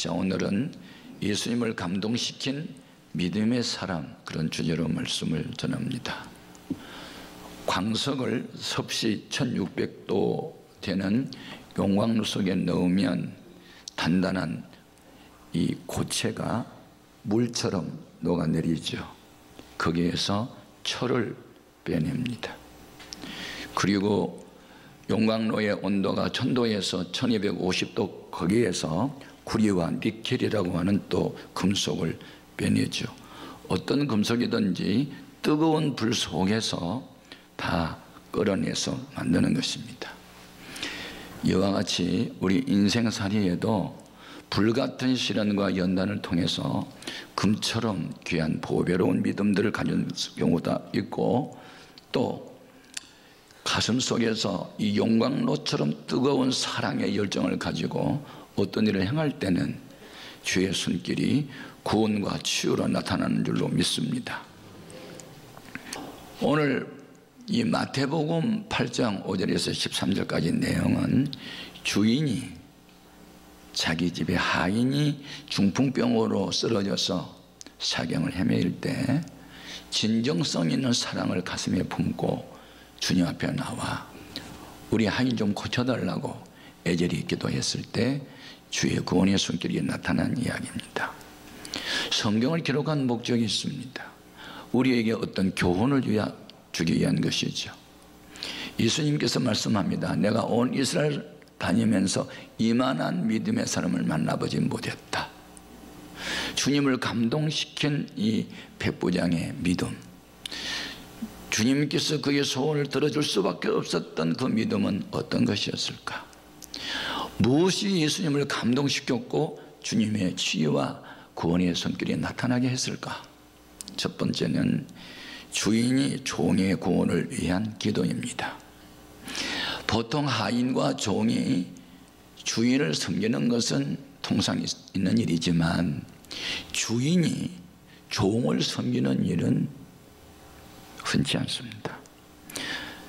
자, 오늘은 예수님을 감동시킨 믿음의 사랑, 그런 주제로 말씀을 전합니다. 광석을 섭씨 1600도 되는 용광로 속에 넣으면 단단한 이 고체가 물처럼 녹아내리죠. 거기에서 철을 빼냅니다. 그리고 용광로의 온도가 1000도에서 1250도, 거기에서 구리와 니켈이라고 하는 또 금속을 빼내죠. 어떤 금속이든지 뜨거운 불 속에서 다 끌어내서 만드는 것입니다. 이와 같이 우리 인생살이에도 불같은 시련과 연단을 통해서 금처럼 귀한 보배로운 믿음들을 가진 경우가 있고, 또 가슴 속에서 이 용광로처럼 뜨거운 사랑의 열정을 가지고 어떤 일을 행할 때는 주의 손길이 구원과 치유로 나타나는 줄로 믿습니다. 오늘 이 마태복음 8장 5절에서 13절까지 내용은 주인이 자기 집의 하인이 중풍병으로 쓰러져서 사경을 헤매일 때 진정성 있는 사랑을 가슴에 품고 주님 앞에 나와 우리 하인 좀 고쳐달라고 애절히 기도했을 때 주의 구원의 손길이 나타난 이야기입니다. 성경을 기록한 목적이 있습니다. 우리에게 어떤 교훈을 주기 위한 것이죠. 예수님께서 말씀합니다. 내가 온 이스라엘 다니면서 이만한 믿음의 사람을 만나보지 못했다. 주님을 감동시킨 이 백부장의 믿음, 주님께서 그의 소원을 들어줄 수밖에 없었던 그 믿음은 어떤 것이었을까? 무엇이 예수님을 감동시켰고 주님의 치유와 구원의 손길이 나타나게 했을까? 첫 번째는 주인이 종의 구원을 위한 기도입니다. 보통 하인과 종이 주인을 섬기는 것은 통상 있는 일이지만 주인이 종을 섬기는 일은 흔치 않습니다.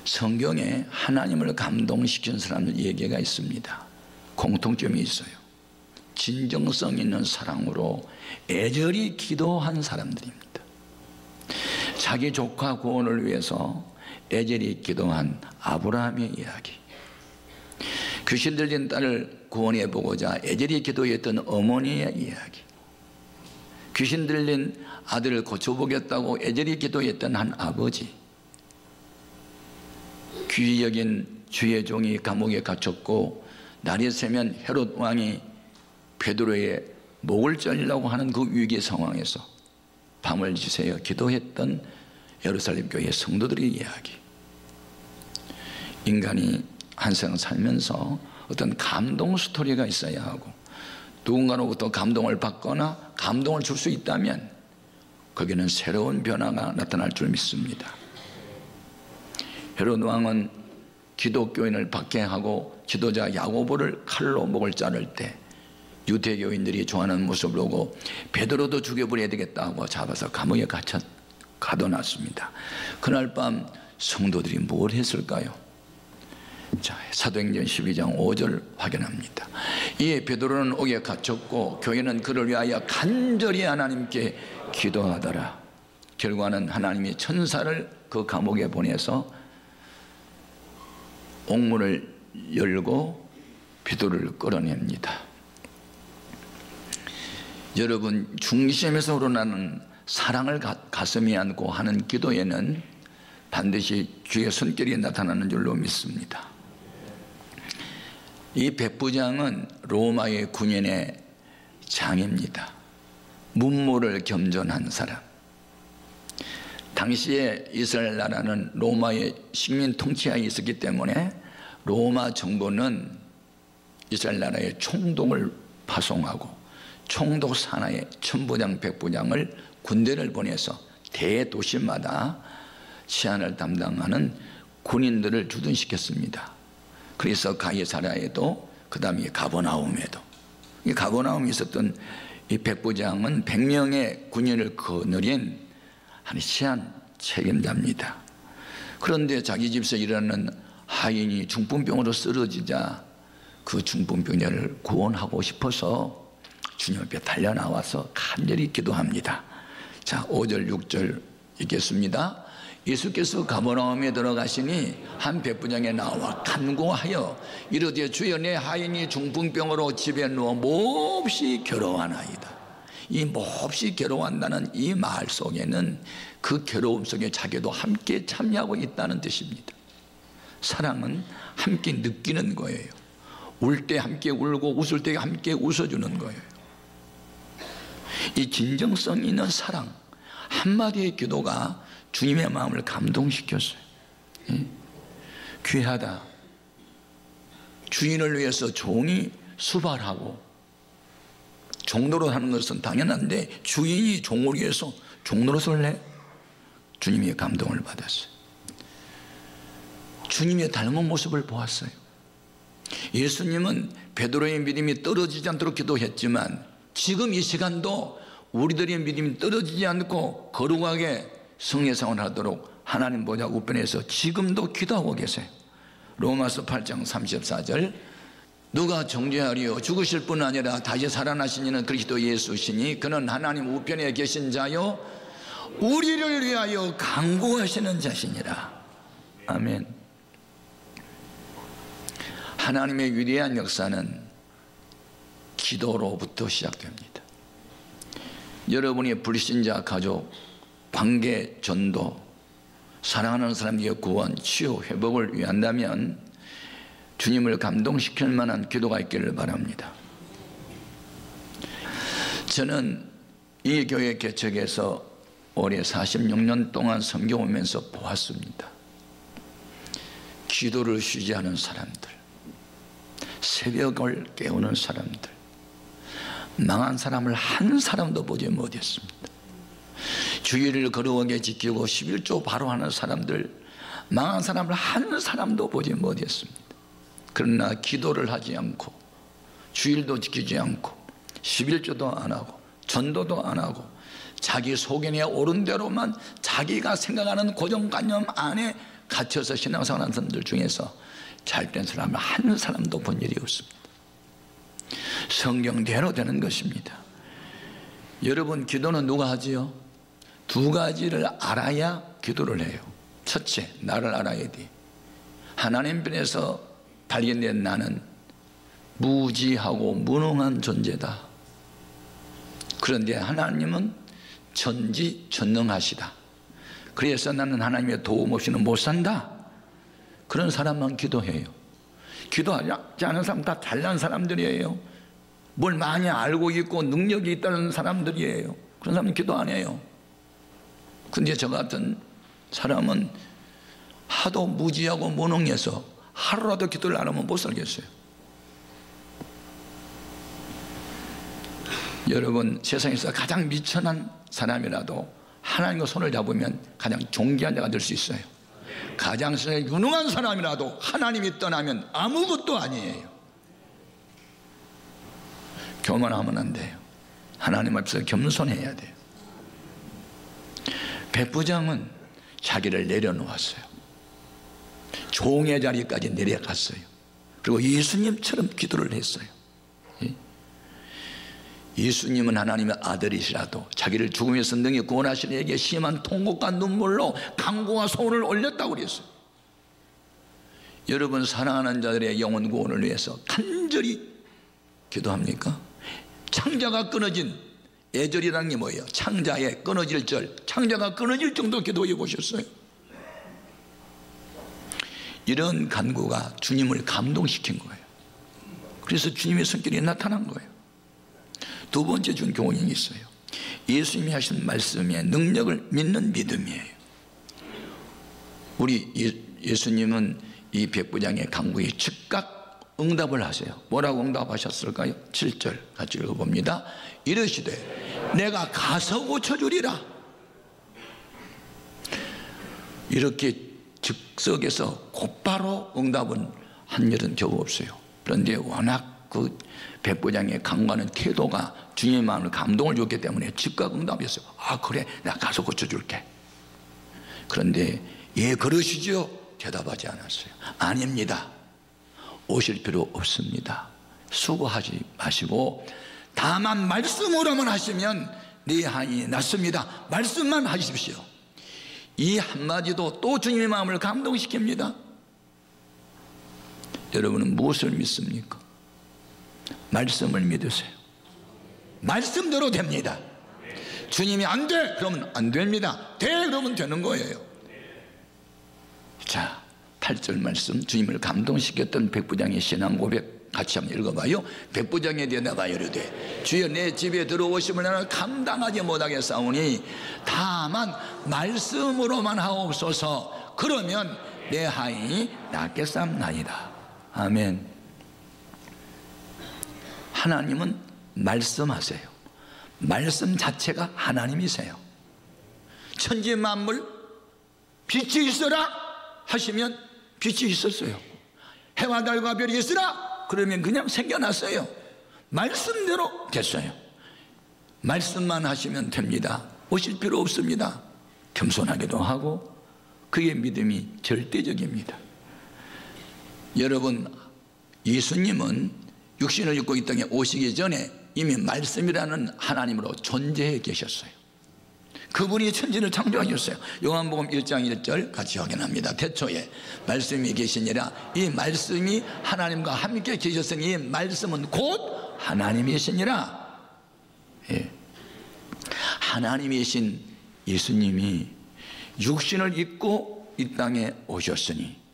성경에 하나님을 감동시킨 사람들 얘기가 있습니다. 공통점이 있어요. 진정성 있는 사랑으로 애절히 기도한 사람들입니다. 자기 조카 구원을 위해서 애절히 기도한 아브라함의 이야기, 귀신 들린 딸을 구원해 보고자 애절히 기도했던 어머니의 이야기, 귀신 들린 아들을 고쳐보겠다고 애절히 기도했던 한 아버지, 귀히 여긴 주의 종이 감옥에 갇혔고 날이 새면 헤롯 왕이 베드로의 목을 잘리려고 하는 그 위기 상황에서 밤을 지새워 기도했던 예루살렘 교회 성도들의 이야기. 인간이 한 생을 살면서 어떤 감동 스토리가 있어야 하고 누군가로부터 감동을 받거나 감동을 줄 수 있다면 거기는 새로운 변화가 나타날 줄 믿습니다. 헤롯 왕은 기독교인을 박해하고 지도자 야고보를 칼로 목을 자를 때 유대교인들이 좋아하는 모습을 보고 베드로도 죽여버려야 되겠다고 잡아서 감옥에 가둬놨습니다. 그날 밤 성도들이 뭘 했을까요? 자, 사도행전 12장 5절 확인합니다. 이에 베드로는 옥에 갇혔고 교회는 그를 위하여 간절히 하나님께 기도하더라. 결과는 하나님이 천사를 그 감옥에 보내서 옥문을 열고 베드로를 끌어냅니다. 여러분, 중심에서 우러나는 사랑을 가슴에 안고 하는 기도에는 반드시 주의 손길이 나타나는 줄로 믿습니다. 이 백부장은 로마의 군인의 장입니다. 문무를 겸존한 사람. 당시에 이스라엘 나라는 로마의 식민 통치하에 있었기 때문에 로마 정부는 이스라엘 나라에 총독을 파송하고 총독 산하에 천부장, 백부장을 군대를 보내서 대도시마다 치안을 담당하는 군인들을 주둔시켰습니다. 그래서 가이사랴에도, 그 다음에 가버나움에도, 이 가버나움에 있었던 이 백부장은 100명의 군인을 거느린 한 치안 책임자입니다. 그런데 자기 집에서 일하는 하인이 중풍병으로 쓰러지자 그 중풍병자를 구원하고 싶어서 주님 앞에 달려나와서 간절히 기도합니다. 자, 5절 6절 읽겠습니다. 예수께서 가버나움에 들어가시니 한 백부장에 나와 간구하여 이르되 주여 내 하인이 중풍병으로 집에 누워 몹시 괴로워하나이다. 이 몹시 괴로워한다는 이 말 속에는 그 괴로움 속에 자기도 함께 참여하고 있다는 뜻입니다. 사랑은 함께 느끼는 거예요. 울 때 함께 울고 웃을 때 함께 웃어주는 거예요. 이 진정성 있는 사랑 한마디의 기도가 주님의 마음을 감동시켰어요. 귀하다. 주인을 위해서 종이 수발하고 종노릇 하는 것은 당연한데 주인이 종을 위해서 종노릇을 해? 주님의 감동을 받았어요. 주님의 닮은 모습을 보았어요. 예수님은 베드로의 믿음이 떨어지지 않도록 기도했지만 지금 이 시간도 우리들의 믿음이 떨어지지 않고 거룩하게 성례생활을 하도록 하나님 보좌 우편에서 지금도 기도하고 계세요. 로마서 8장 34절 누가 정죄하리요 죽으실 뿐 아니라 다시 살아나신 이는 그리스도 예수시니 그는 하나님 우편에 계신 자요 우리를 위하여 간구하시는 자시니라. 아멘. 하나님의 위대한 역사는 기도로부터 시작됩니다. 여러분의 불신자 가족, 관계 전도, 사랑하는 사람들의 구원, 치유, 회복을 위한다면 주님을 감동시킬 만한 기도가 있기를 바랍니다. 저는 이 교회 개척에서 올해 46년 동안 섬겨오면서 보았습니다. 기도를 쉬지 않은 사람들, 새벽을 깨우는 사람들, 망한 사람을 한 사람도 보지 못했습니다. 주의를 거룩하게 지키고 11조 바로 하는 사람들, 망한 사람을 한 사람도 보지 못했습니다. 그러나 기도를 하지 않고 주일도 지키지 않고 11조도 안 하고 전도도 안 하고 자기 소견에 옳은 대로만 자기가 생각하는 고정관념 안에 갇혀서 신앙생활하는 사람들 중에서 잘된 사람을 한 사람도 본 일이 없습니다. 성경대로 되는 것입니다. 여러분, 기도는 누가 하지요? 두 가지를 알아야 기도를 해요. 첫째, 나를 알아야 돼. 하나님 편에서 발견된 나는 무지하고 무능한 존재다. 그런데 하나님은 전지전능하시다. 그래서 나는 하나님의 도움 없이는 못 산다. 그런 사람만 기도해요. 기도하지 않은 사람 다 잘난 사람들이에요. 뭘 많이 알고 있고 능력이 있다는 사람들이에요. 그런 사람은 기도 안 해요. 근데 저 같은 사람은 하도 무지하고 무능해서 하루라도 기도를 안 하면 못 살겠어요. 여러분, 세상에서 가장 미천한 사람이라도 하나님과 손을 잡으면 가장 존귀한 자가 될 수 있어요. 가장 유능한 사람이라도 하나님이 떠나면 아무것도 아니에요. 교만하면 안 돼요. 하나님 앞에서 겸손해야 돼요. 백부장은 자기를 내려놓았어요. 종의 자리까지 내려갔어요. 그리고 예수님처럼 기도를 했어요. 예수님은 하나님의 아들이시라도 자기를 죽음에서 능히 구원하시는 이에게 심한 통곡과 눈물로 간구와 소원을 올렸다고 그랬어요. 여러분, 사랑하는 자들의 영혼 구원을 위해서 간절히 기도합니까? 창자가 끊어진 애절이라는 게 뭐예요? 창자의 끊어질 절, 창자가 끊어질 정도 기도해 보셨어요? 이런 간구가 주님을 감동시킨 거예요. 그래서 주님의 성격이 나타난 거예요. 두 번째 준 교훈이 있어요. 예수님이 하신 말씀의 능력을 믿는 믿음이에요. 우리 예수님은 이 백부장의 간구에 즉각 응답을 하세요. 뭐라고 응답하셨을까요? 7절 같이 읽어봅니다. 이르시되 내가 가서 고쳐주리라. 이렇게 즉석에서 곧바로 응답은 한 일은 겨우 없어요. 그런데 워낙 그 백부장의 간구하는 태도가 주님의 마음을 감동을 줬기 때문에 즉각 응답했어요. 아, 그래, 내가 가서 고쳐줄게. 그런데 예, 그러시죠? 대답하지 않았어요. 아닙니다. 오실 필요 없습니다. 수고하지 마시고 다만 말씀으로만 하시면 네 한이 낫습니다. 말씀만 하십시오. 이 한마디도 또 주님의 마음을 감동시킵니다. 여러분은 무엇을 믿습니까? 말씀을 믿으세요. 말씀대로 됩니다. 주님이 안 돼! 그러면 안 됩니다. 돼! 그러면 되는 거예요. 자, 8절 말씀, 주님을 감동시켰던 백부장의 신앙 고백 같이 한번 읽어봐요. 백부장에 대답하여 이르되 주여 내 집에 들어오심을 나는 감당하지 못하겠사오니 다만 말씀으로만 하옵소서. 그러면 내 한이 낫겠사옵나이다. 아멘. 하나님은 말씀하세요. 말씀 자체가 하나님이세요. 천지 만물 빛이 있어라 하시면 빛이 있었어요. 해와 달과 별이 있으라 그러면 그냥 생겨났어요. 말씀대로 됐어요. 말씀만 하시면 됩니다. 오실 필요 없습니다. 겸손하기도 하고 그의 믿음이 절대적입니다. 여러분, 예수님은 육신을 입고 이 땅에 오시기 전에 이미 말씀이라는 하나님으로 존재해 계셨어요. 그분이 천지를 창조하셨어요. 요한복음 1장 1절 같이 확인합니다. 태초에 말씀이 계시니라. 이 말씀이 하나님과 함께 계셨으니 이 말씀은 곧 하나님이시니라. 예. 하나님이신 예수님이 육신을 입고 이 땅에 오셨으니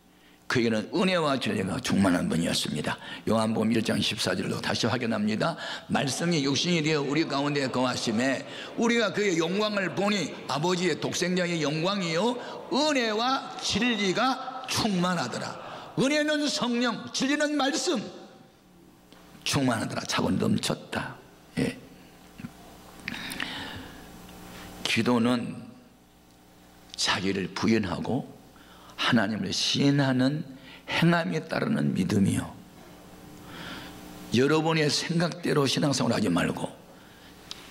그에게는 은혜와 진리가 충만한 분이었습니다. 요한복음 1장 14절로 다시 확인합니다. 말씀이 육신이 되어 우리 가운데 거하심에 우리가 그의 영광을 보니 아버지의 독생자의 영광이요 은혜와 진리가 충만하더라. 은혜는 성령, 진리는 말씀, 충만하더라. 차고 넘쳤다. 예. 기도는 자기를 부인하고 하나님을 시인하는 행함에 따르는 믿음이요, 여러분의 생각대로 신앙생활을 하지 말고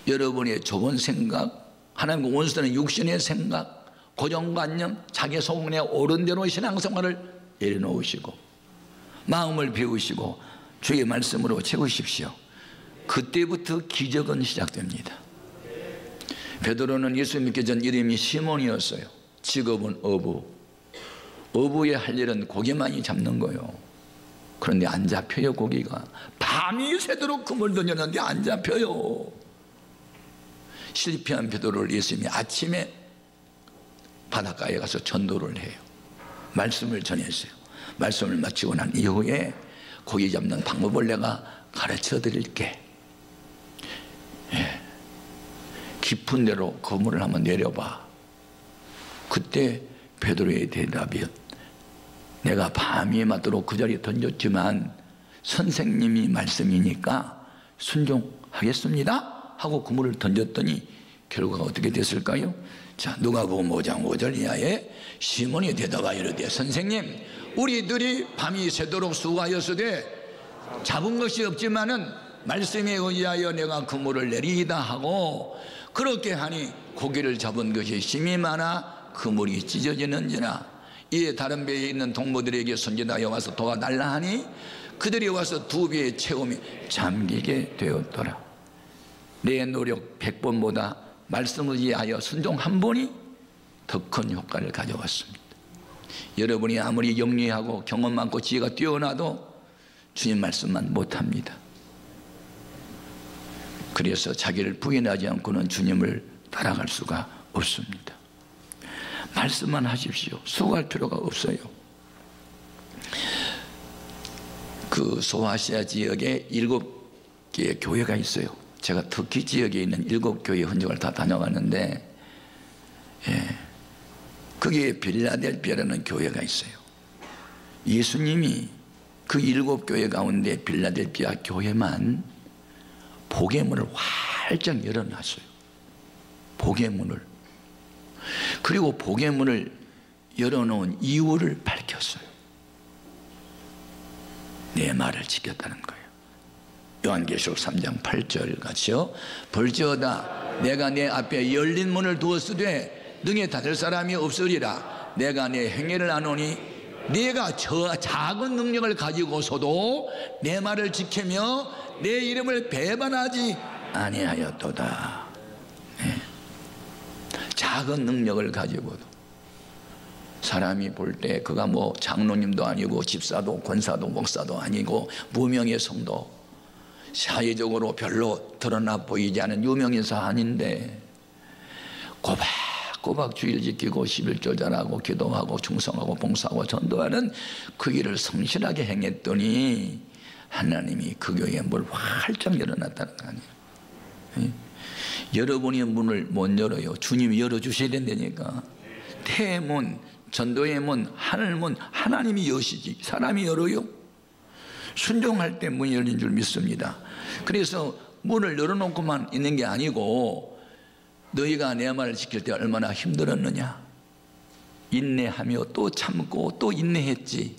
여러분의 좁은 생각, 하나님과 원수되는 육신의 생각, 고정관념, 자기 소원에 옳은 대로 신앙생활을 내려놓으시고 마음을 비우시고 주의 말씀으로 채우십시오. 그때부터 기적은 시작됩니다. 베드로는 예수 믿기 전 이름이 시몬이었어요. 직업은 어부. 어부의 할 일은 고기만이 잡는 거예요. 그런데 안 잡혀요. 고기가 밤이 새도록 그물 던졌는데 안 잡혀요. 실패한 베드로를 예수님이 아침에 바닷가에 가서 전도를 해요. 말씀을 전했어요. 말씀을 마치고 난 이후에 고기 잡는 방법을 내가 가르쳐 드릴게. 예. 깊은 데로 그물을 한번 내려봐. 그때 베드로의 대답이 내가 밤이 맞도록 그 자리에 던졌지만 선생님이 말씀이니까 순종하겠습니다 하고 그물을 던졌더니 결과가 어떻게 됐을까요? 자, 누가복음 5장 5절 이하에 시몬이 대답하여 이르되 선생님 우리들이 밤이 새도록 수고하였으되 잡은 것이 없지만은 말씀에 의하여 내가 그물을 내리이다 하고 그렇게 하니 고기를 잡은 것이 심히 많아 그물이 찢어지는지라. 이에 다른 배에 있는 동무들에게 손짓하여 와서 도와달라 하니 그들이 와서 두 배의 체험이 잠기게 되었더라. 내 노력 100번보다 말씀을 이해하여 순종 한 번이 더 큰 효과를 가져왔습니다. 여러분이 아무리 영리하고 경험 많고 지혜가 뛰어나도 주님 말씀만 못합니다. 그래서 자기를 부인하지 않고는 주님을 따라갈 수가 없습니다. 말씀만 하십시오. 수고할 필요가 없어요. 그 소아시아 지역에 7개의 교회가 있어요. 제가 터키 지역에 있는 7교회 흔적을 다 다녀갔는데, 예, 거기에 빌라델피아라는 교회가 있어요. 예수님이 그 7교회 가운데 빌라델피아 교회만 복의 문을 활짝 열어놨어요. 복의 문을. 그리고 복의 문을 열어놓은 이유를 밝혔어요. 내 말을 지켰다는 거예요. 요한계시록 3장 8절 같이요. 볼지어다 내가 내 앞에 열린 문을 두었으되 능히 닫을 사람이 없으리라. 내가 내 행위를 아노니 네가 저 작은 능력을 가지고서도 내 말을 지키며 내 이름을 배반하지 아니하였도다. 네. 작은 능력을 가지고도 사람이 볼 때 그가 뭐 장로님도 아니고 집사도 권사도 목사도 아니고 무명의 성도, 사회적으로 별로 드러나 보이지 않은 유명인사 아닌데 꼬박꼬박 주일 지키고 11조 잘하고 기도하고 충성하고 봉사하고 전도하는 그 일을 성실하게 행했더니 하나님이 그 교회에 뭘 활짝 열어놨다는 거 아니에요. 예? 여러분이 문을 못 열어요. 주님이 열어주셔야 된다니까. 태문, 전도의 문, 하늘문 하나님이 여시지 사람이 열어요? 순종할 때 문이 열린 줄 믿습니다. 그래서 문을 열어놓고만 있는 게 아니고 너희가 내 말을 지킬 때 얼마나 힘들었느냐, 인내하며 또 참고 또 인내했지.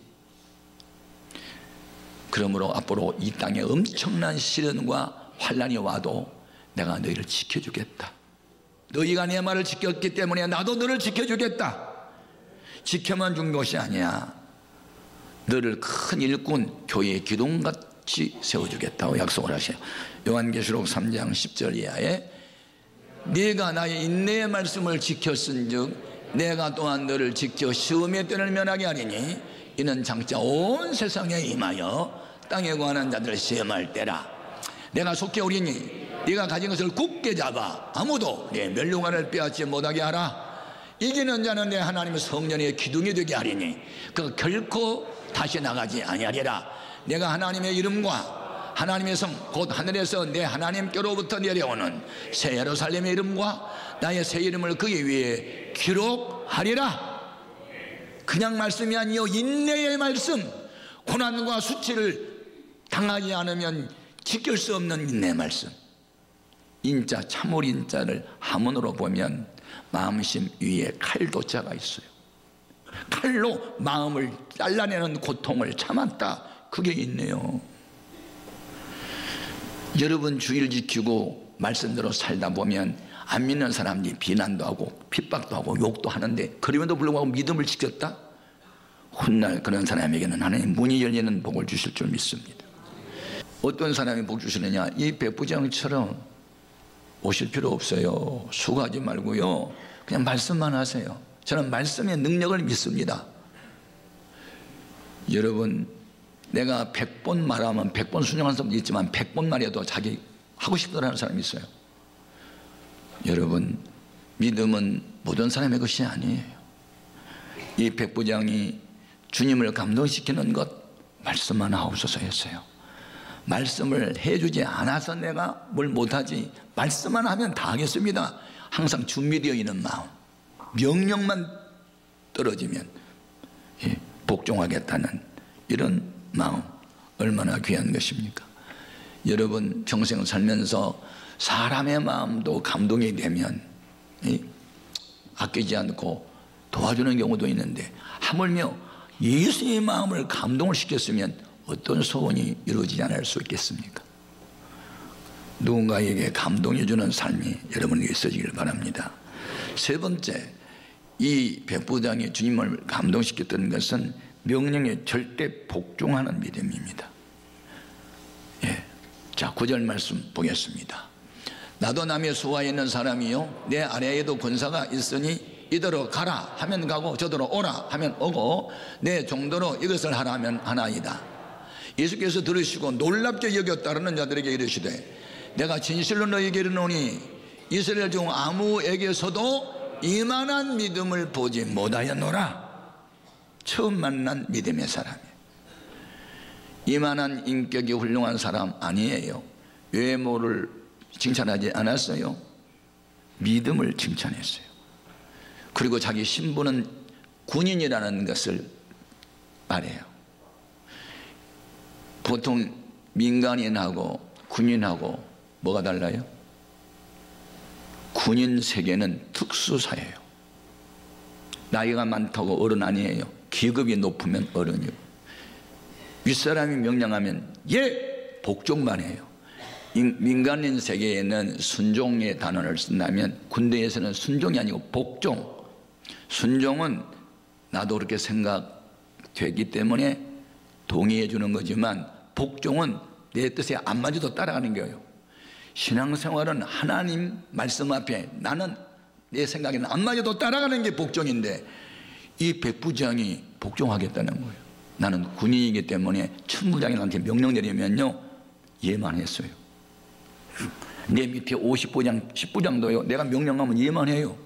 그러므로 앞으로 이 땅에 엄청난 시련과 환난이 와도 내가 너희를 지켜주겠다. 너희가 내 말을 지켰기 때문에 나도 너를 지켜주겠다. 지켜만 준 것이 아니야, 너를 큰 일꾼 교회의 기둥같이 세워주겠다고 약속을 하셔요. 요한계시록 3장 10절 이하에 네가 나의 인내의 말씀을 지켰은즉 내가 또한 너를 지켜 시험의 때를 면하게 하리니 이는 장차 온 세상에 임하여 땅에 관한 자들을 시험할 때라. 내가 속히 오리니 네가 가진 것을 굳게 잡아 아무도 내 멸류관을 빼앗지 못하게 하라. 이기는 자는 내 하나님의 성전의 기둥이 되게 하리니 그 결코 다시 나가지 아니하리라. 내가 하나님의 이름과 하나님의 성 곧 하늘에서 내 하나님께로부터 내려오는 새 예루살렘의 이름과 나의 새 이름을 그의 위에 기록하리라. 그냥 말씀이 아니요 인내의 말씀, 고난과 수치를 당하지 않으면 지킬 수 없는 인내의 말씀. 인자, 참을 인자를 하문으로 보면 마음심 위에 칼도자가 있어요. 칼로 마음을 잘라내는 고통을 참았다. 그게 있네요. 여러분 주일 지키고 말씀대로 살다 보면 안 믿는 사람들이 비난도 하고 핍박도 하고 욕도 하는데 그럼에도 불구하고 믿음을 지켰다? 훗날 그런 사람에게는 하나님 문이 열리는 복을 주실 줄 믿습니다. 어떤 사람이 복 주시느냐, 이 백부장처럼 오실 필요 없어요. 수고하지 말고요, 그냥 말씀만 하세요. 저는 말씀의 능력을 믿습니다. 여러분, 내가 100번 말하면 100번 순종하는 사람도 있지만 100번 말해도 자기 하고 싶다는 사람이 있어요. 여러분, 믿음은 모든 사람의 것이 아니에요. 이 백부장이 주님을 감동시키는 것 말씀만 하옵소서 했어요. 말씀을 해주지 않아서 내가 뭘 못하지, 말씀만 하면 다 하겠습니다. 항상 준비되어 있는 마음, 명령만 떨어지면 복종하겠다는 이런 마음, 얼마나 귀한 것입니까? 여러분 평생 살면서 사람의 마음도 감동이 되면 아끼지 않고 도와주는 경우도 있는데 하물며 예수의 마음을 감동을 시켰으면 어떤 소원이 이루어지지 않을 수 있겠습니까? 누군가에게 감동해 주는 삶이 여러분에게 있어지길 바랍니다. 세 번째, 이 백부장이 주님을 감동시켰던 것은 명령에 절대 복종하는 믿음입니다. 예. 자, 9절 말씀 보겠습니다. 나도 남의 수하에 있는 사람이요 내 아래에도 권사가 있으니 이더러 가라 하면 가고 저더러 오라 하면 오고 내 정도로 이것을 하라 하면 하나이다. 예수께서 들으시고 놀랍게 여겼다는 자들에게 이르시되 내가 진실로 너희에게 이르노니 이스라엘 중 아무에게서도 이만한 믿음을 보지 못하였노라. 처음 만난 믿음의 사람이에요. 이만한 인격이 훌륭한 사람 아니에요. 외모를 칭찬하지 않았어요. 믿음을 칭찬했어요. 그리고 자기 신분은 군인이라는 것을 말해요. 보통 민간인하고 군인하고 뭐가 달라요? 군인 세계는 특수사예요. 나이가 많다고 어른 아니에요. 계급이 높으면 어른이고, 윗사람이 명령하면 예! 복종만 해요. 민간인 세계에는 순종의 단어를 쓴다면 군대에서는 순종이 아니고 복종. 순종은 나도 그렇게 생각하고 되기 때문에 동의해 주는 거지만 복종은 내 뜻에 안 맞아도 따라가는 거예요. 신앙생활은 하나님 말씀 앞에 나는 내 생각에는 안 맞아도 따라가는 게 복종인데, 이 백부장이 복종하겠다는 거예요. 나는 군인이기 때문에 천부장이 나한테 명령 내리면요 예만 했어요. 내 밑에 50부장 10부장도요 내가 명령하면 예만 해요.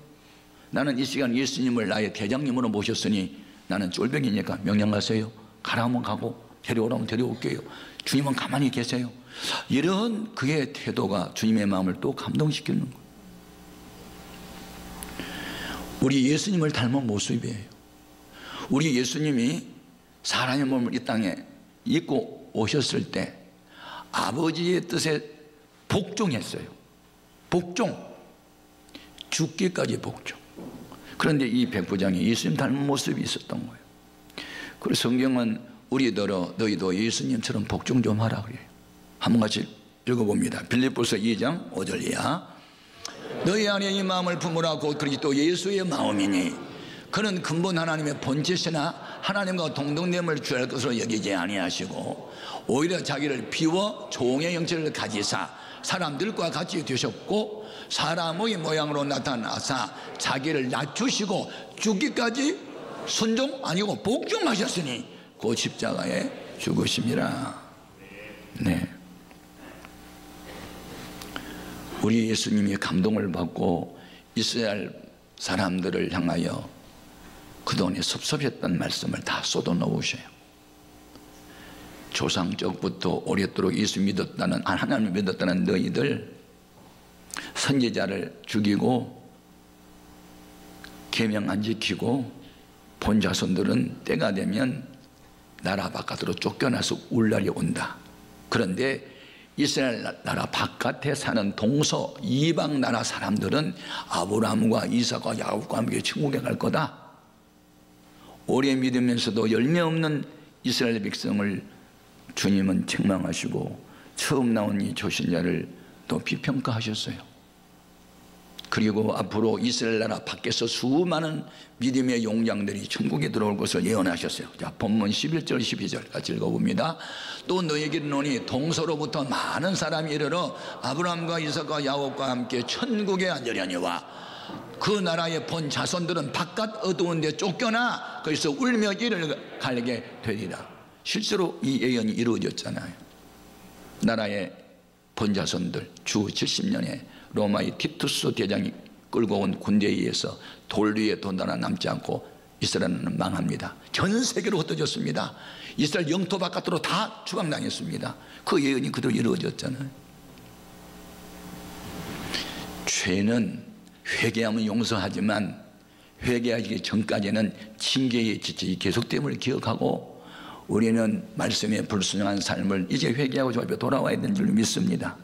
나는 이 시간 예수님을 나의 대장님으로 모셨으니 나는 쫄병이니까 명령하세요. 가라면 가고 데려오라면 데려올게요. 주님은 가만히 계세요. 이런 그의 태도가 주님의 마음을 또 감동시키는 거예요. 우리 예수님을 닮은 모습이에요. 우리 예수님이 사람의 몸을 이 땅에 입고 오셨을 때 아버지의 뜻에 복종했어요. 복종, 죽기까지 복종. 그런데 이 백부장이 예수님 닮은 모습이 있었던 거예요. 그래서 성경은 우리더러 너희도 예수님처럼 복종 좀 하라 그래요. 한번 같이 읽어봅니다. 빌립보서 2장 5절 이하. 너희 안에 이 마음을 품으라 곧 그리스도 예수의 마음이니 그는 근본 하나님의 본체시나 하나님과 동등됨을 취할 것으로 여기지 아니하시고 오히려 자기를 비워 종의 형체를 가지사 사람들과 같이 되셨고 사람의 모양으로 나타나사 자기를 낮추시고 죽기까지 순종 아니고 복종하셨으니 그 십자가에 죽으심이라. 네. 우리 예수님이 감동을 받고 이스라엘 사람들을 향하여 그동안에 섭섭했던 말씀을 다 쏟아놓으셔요. 조상적부터 오랫도록 예수 믿었다는, 하나님을 믿었다는 너희들 선지자를 죽이고 계명 안 지키고 본 자손들은 때가 되면 나라 바깥으로 쫓겨나서 울 날이 온다. 그런데 이스라엘 나라 바깥에 사는 동서 이방 나라 사람들은 아브라함과 이삭과 야곱과 함께 천국에 갈 거다. 오래 믿으면서도 열매 없는 이스라엘 백성을 주님은 책망하시고 처음 나온 이 조신자를 또 비평가하셨어요. 그리고 앞으로 이스라엘 나라 밖에서 수많은 믿음의 용장들이 천국에 들어올 것을 예언하셨어요. 자, 본문 11절 12절 같이 읽어봅니다. 또 너희에게 이르노니 동서로부터 많은 사람이 이르러 아브라함과 이삭과 야곱과 함께 천국에 앉으려니와 그 나라의 본 자손들은 바깥 어두운 데 쫓겨나 거기서 울며 이를 갈게 되리라. 실제로 이 예언이 이루어졌잖아요. 나라의 본 자손들 주 70년에 로마의 티투스 대장이 끌고 온 군대에 의해서 돌 위에 돈 하나 남지 않고 이스라엘은 망합니다. 전 세계로 흩어졌습니다. 이스라엘 영토 바깥으로 다 추방당했습니다. 그 예언이 그대로 이루어졌잖아요. 죄는 회개하면 용서하지만 회개하기 전까지는 징계의 지책이 계속됨을 기억하고 우리는 말씀에 불순종한 삶을 이제 회개하고 주 앞에 돌아와야 되는 줄 믿습니다.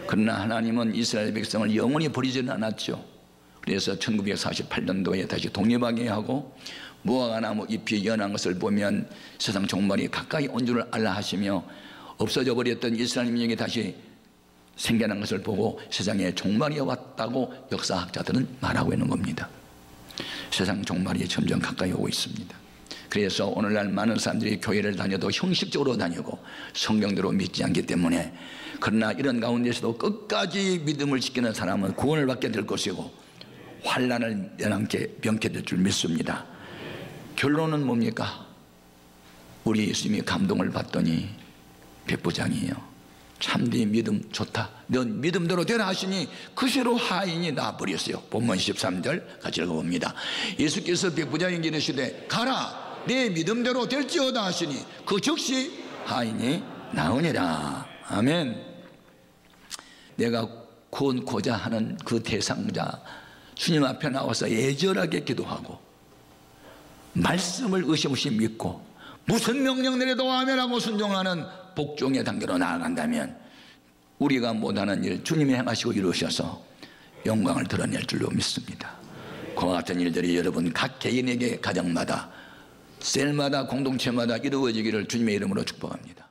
그러나 하나님은 이스라엘 백성을 영원히 버리지는 않았죠. 그래서 1948년도에 다시 독립하게 하고 무화과나무 잎이 연한 것을 보면 세상 종말이 가까이 온 줄을 알라 하시며 없어져 버렸던 이스라엘 민족이 다시 생겨난 것을 보고 세상에 종말이 왔다고 역사학자들은 말하고 있는 겁니다. 세상 종말이 점점 가까이 오고 있습니다. 그래서 오늘날 많은 사람들이 교회를 다녀도 형식적으로 다니고 성경대로 믿지 않기 때문에, 그러나 이런 가운데서도 끝까지 믿음을 지키는 사람은 구원을 받게 될 것이고 환난을 면함께 면케 될 줄 믿습니다. 결론은 뭡니까? 우리 예수님이 감동을 받더니 백부장이에요. 참된 믿음 좋다, 넌 믿음대로 되라 하시니 그새로 하인이 나버렸어요. 본문 13절 같이 읽어봅니다. 예수께서 백부장에게 이르시되 가라, 내 믿음대로 될지어다 하시니 그 즉시 하인이 나으니라. 아멘. 내가 구원코자 하는 그 대상자 주님 앞에 나와서 애절하게 기도하고 말씀을 의심 없이 믿고 무슨 명령 내려도 아멘하고 순종하는 복종의 단계로 나아간다면 우리가 못하는 일 주님이 행하시고 이루셔서 영광을 드러낼 줄로 믿습니다. 그와 같은 일들이 여러분 각 개인에게 가정마다 셀마다 공동체마다 이루어지기를 주님의 이름으로 축복합니다.